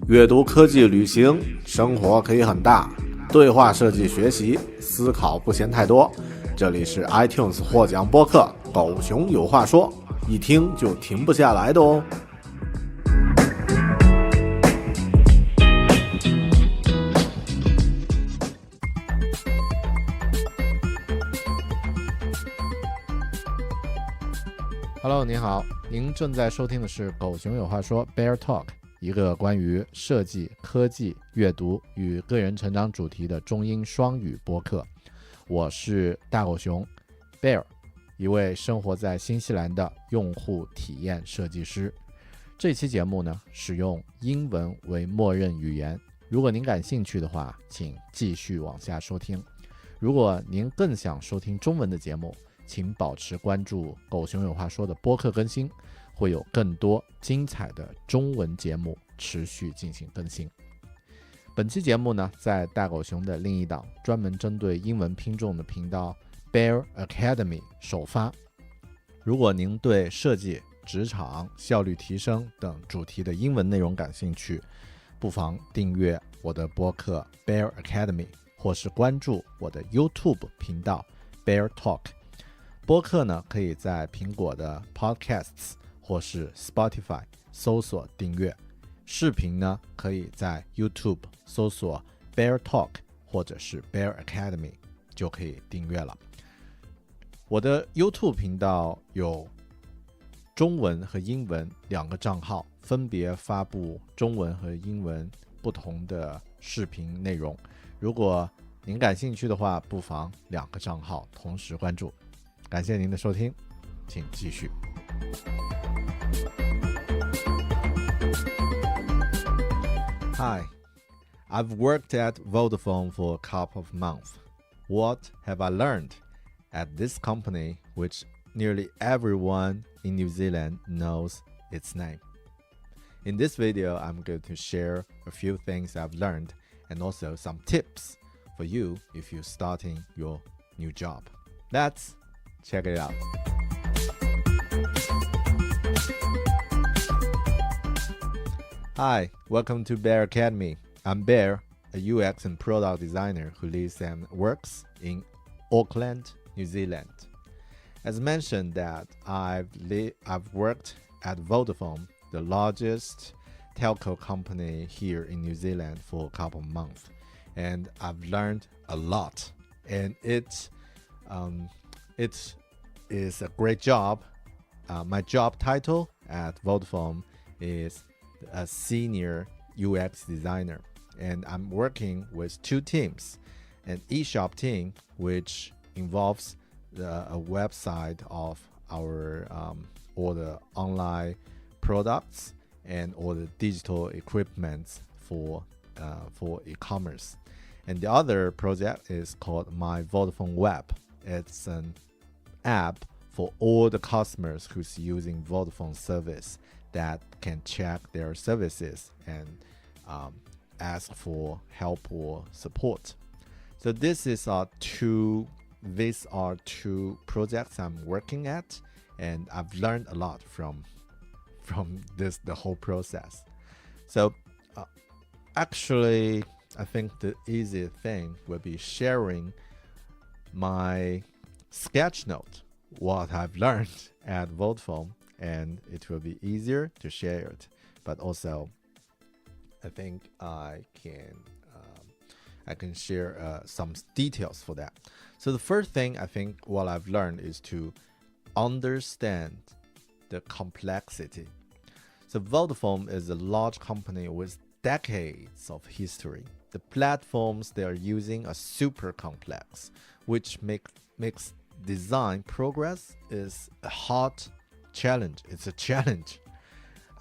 阅读、科技、旅行，生活可以很大。对话设计学习，思考不嫌太多。这里是 iTunes 获奖播客《狗熊有话说》，一听就停不下来的哦。Hello， 您好，您正在收听的是《狗熊有话说》BearTalk， 一个关于设计、科技、阅读与个人成长主题的中英双语播客。我是大狗熊 Bear， 一位生活在新西兰的用户体验设计师。这期节目呢，使用英文为默认语言。如果您感兴趣的话，请继续往下收听。如果您更想收听中文的节目，请保持关注狗熊有话说的播客更新，会有更多精彩的中文节目持续进行更新。本期节目呢，在大狗熊的另一档专门针对英文拼众的频道 Bear Academy 首发。如果您对设计、职场、效率提升等主题的英文内容感兴趣，不妨订阅我的播客 Bear Academy， 或是关注我的 YouTube 频道 BearTalk。播客呢，可以在苹果的 Podcasts 或是 Spotify 搜索订阅。视频呢，可以在 YouTube 搜索 BearTalk 或者是 Bear Academy 就可以订阅了。我的 YouTube 频道有中文和英文两个账号，分别发布中文和英文不同的视频内容。如果您感兴趣的话，不妨两个账号同时关注。感谢您的收听，请继续。Hi, I've worked at Vodafone for a couple of months. What have I learned at this company, which nearly everyone in New Zealand knows its name? In this video, I'm going to share a few things I've learned and also some tips for you if you're starting your new job. Let's check it out. Hi, welcome to Bear Academy. I'm Bear, a UX and product designer who lives and works in Auckland, New Zealand. As mentioned that I've worked at Vodafone, the largest telco company here in New Zealand, for a couple of months, and I've learned a lot. And it is a great job. My job title at Vodafone is a senior UX designer, and I'm working with two teams, an eShop team, which involves a website of our all the online products and all the digital equipment for e-commerce. And the other project is called My Vodafone Web. It's an app for all the customers who's using Vodafone service that can check their services and ask for help or support. So these are two projects I'm working at, and I've learned a lot from the whole process. So actually, I think the easiest thing will be sharing my sketch note, what I've learned at Vodafone, and it will be easier to share it. But also, I think I can share some details for that. So the first thing I think what I've learned is to understand the complexity. So Vodafone is a large company with decades of history. The platforms they are using are super complex, which makes design progress is a hard challenge. It's a challenge.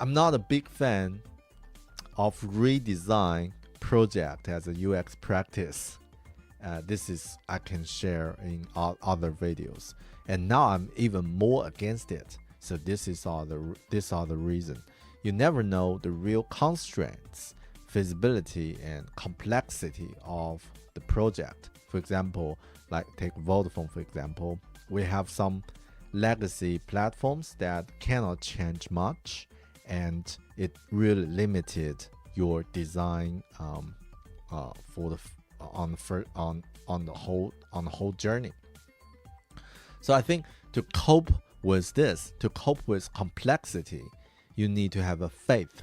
I'm not a big fan of redesign project as a UX practice. This is I can share in other videos, and now I'm even more against it. So these are the reason. You never know the real constraints, feasibility, and complexity of the project. For example, like take Vodafone for example, we have some legacy platforms that cannot change much, and it really limited your design for the on the whole journey. So I think to cope with this, to cope with complexity, you need to have a faith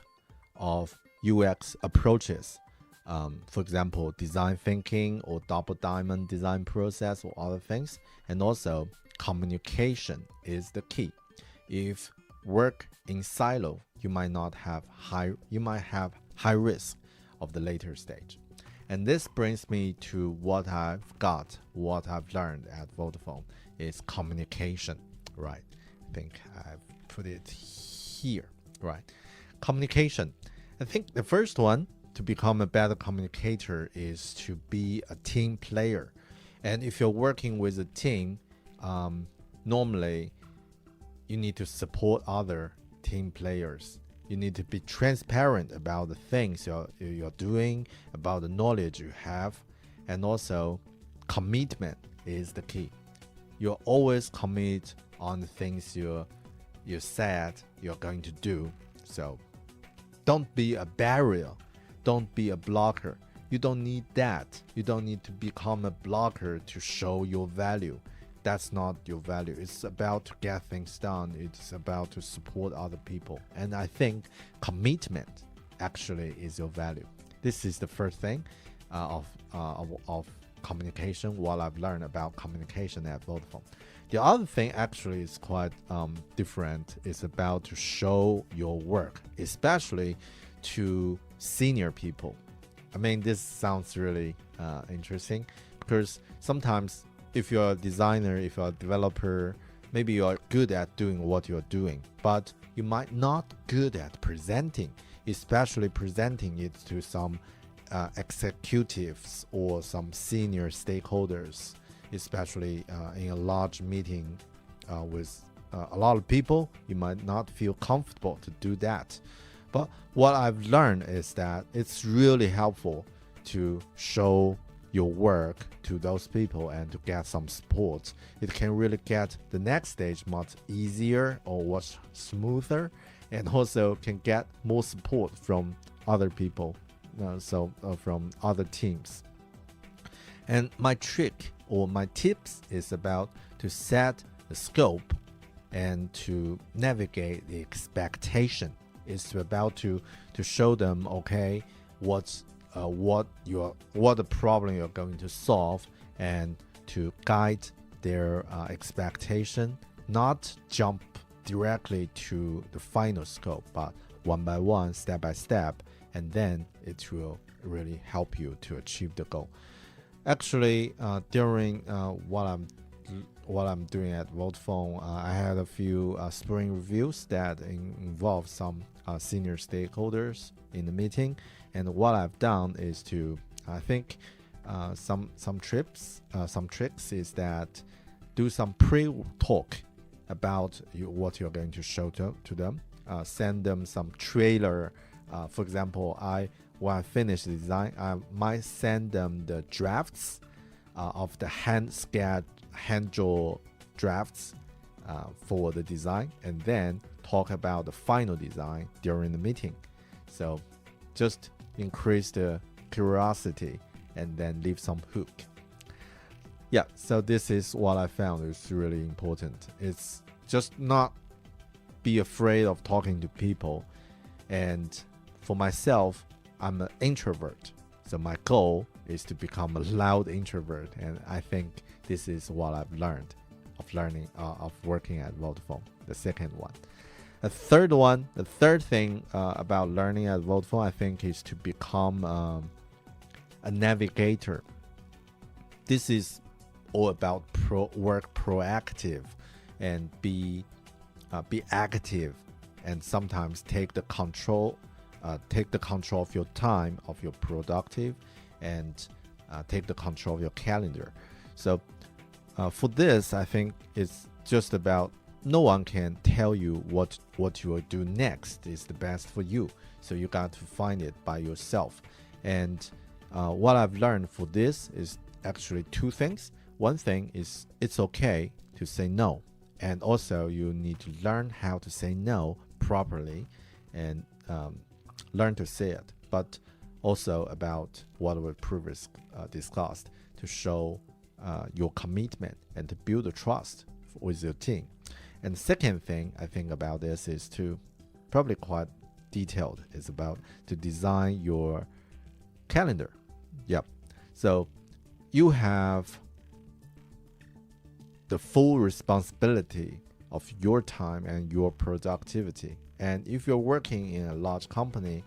of UX approaches. For example, design thinking or double diamond design process or other things. And also communication is the key. If work in silo, you might have high risk of the later stage. And this brings me to what I've learned at Vodafone is communication, right? I think I've put it here, right? Communication. I think the first one to become a better communicator is to be a team player. And if you're working with a team, normally you need to support other team players. You need to be transparent about the things you're doing, about the knowledge you have, and also commitment is the key. You always commit on the things you said you're going to do. So don't be a barrier. Don't be a blocker. You don't need that. You don't need to become a blocker to show your value. That's not your value. It's about to get things done. It's about to support other people. And I think commitment actually is your value. This is the first thing of communication, what I've learned about communication at Vodafone. The other thing actually is quite different. It's about to show your work, especially to senior people. I mean, this sounds really interesting because sometimes if you're a designer, if you're a developer, maybe you're good at doing what you're doing, but you might not good at presenting, especially presenting it to some executives or some senior stakeholders, especially in a large meeting with a lot of people. You might not feel comfortable to do that. But what I've learned is that it's really helpful to show your work to those people and to get some support. It can really get the next stage much easier or much smoother, and also can get more support from other people, from other teams. And my trick or my tips is about to set the scope and to navigate the expectation. It's about to show them, okay, what the problem you're going to solve, and to guide their expectation, not jump directly to the final scope, but one by one, step by step, and then it will really help you to achieve the goal. Actually, during what I'm doing at Vodafone, I had a few spring reviews that involve some senior stakeholders in the meeting, and what I've done is to, I think, some tricks is that do some pre-talk about what you're going to show to them. Send them some trailer. For example, when I finish the design, I might send them the drafts of the hand-draw drafts for the design, and then talk about the final design during the meeting. So just increase the curiosity and then leave some hook. Yeah, so this is what I found is really important. It's just not be afraid of talking to people. And for myself, I'm an introvert. So my goal is to become a loud introvert. And I think this is what I've learned of working at Vodafone, the second one. The third thing about learning at Vodafone, I think, is to become a navigator. This is all about work proactive and be active, and sometimes take the control of your time, of your productive, and take the control of your calendar. So for this, I think it's just about no one can tell you what you will do next is the best for you. So you got to find it by yourself. And what I've learned for this is actually two things. One thing is it's okay to say no. And also you need to learn how to say no properly and learn to say it. but also about what we previously discussed to show your commitment and to build a trust with your team. And the second thing I think about this is to probably quite detailed is about to design your calendar. Yep. So you have the full responsibility of your time and your productivity. And if you're working in a large company,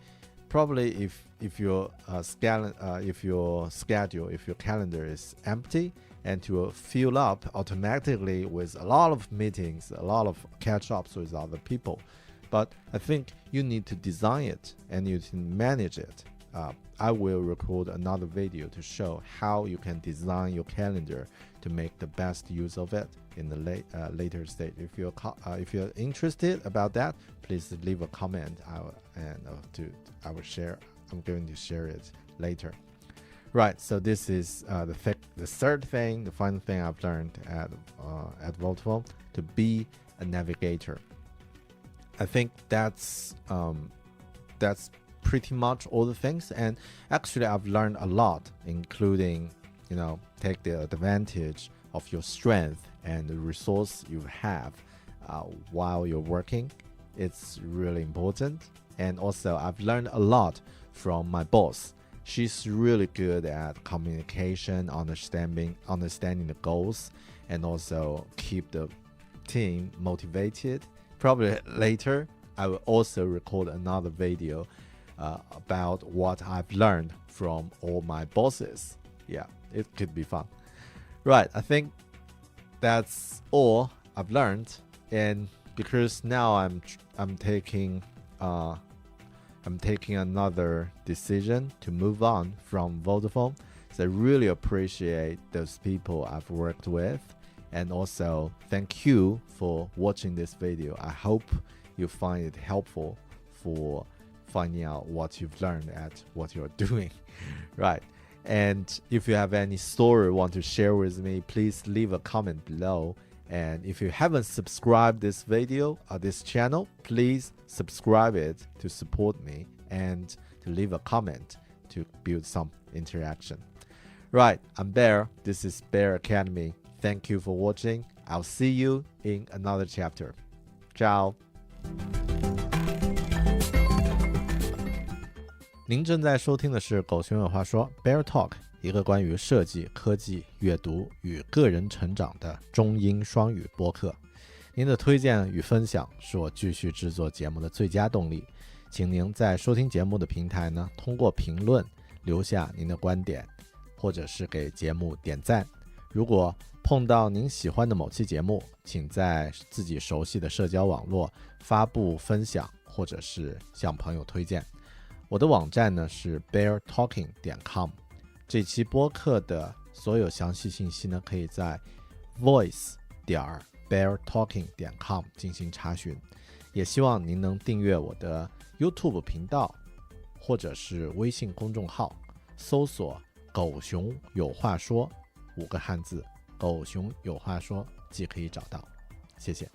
probably if your schedule, if your calendar is empty and to fill up automatically with a lot of meetings, a lot of catch-ups with other people. But I think you need to design it and you can manage it. I will record another video to show how you can design your calendar to make the best use of it in the later stage. If you're interested about that, please leave a comment. I will share. I'm going to share it later. Right. So this is the third thing, the final thing I've learned at Vodafone, to be a navigator. I think that's pretty much all the things, and actually I've learned a lot, including take the advantage of your strength and the resource you have while you're working. It's really important. And also I've learned a lot from my boss. She's really good at communication, understanding the goals, and also keep the team motivated. Probably later I will also record another video about what I've learned from all my bosses. Yeah, it could be fun. Right, I think that's all I've learned, and because now I'm taking another decision to move on from Vodafone. So I really appreciate those people I've worked with, and also thank you for watching this video. I hope you find it helpful for finding out what you've learned at what you're doing. Right. And if you have any story you want to share with me, please leave a comment below. And if you haven't subscribed this video or this channel, please subscribe it to support me and to leave a comment to build some interaction. Right, I'm Bear. This is Bear Academy. Thank you for watching. I'll see you in another chapter. Ciao. 您正在收听的是狗熊有话说 BearTalk， 一个关于设计、科技、阅读与个人成长的中英双语播客。您的推荐与分享是我继续制作节目的最佳动力。请您在收听节目的平台呢，通过评论留下您的观点，或者是给节目点赞。如果碰到您喜欢的某期节目，请在自己熟悉的社交网络发布分享，或者是向朋友推荐。我的网站呢是 BearTalking.com， 这期播客的所有详细信息呢可以在 voice.beartalking.com 进行查询。也希望您能订阅我的 YouTube 频道或者是微信公众号，搜索狗熊有话说5个汉字，狗熊有话说即可以找到。谢谢。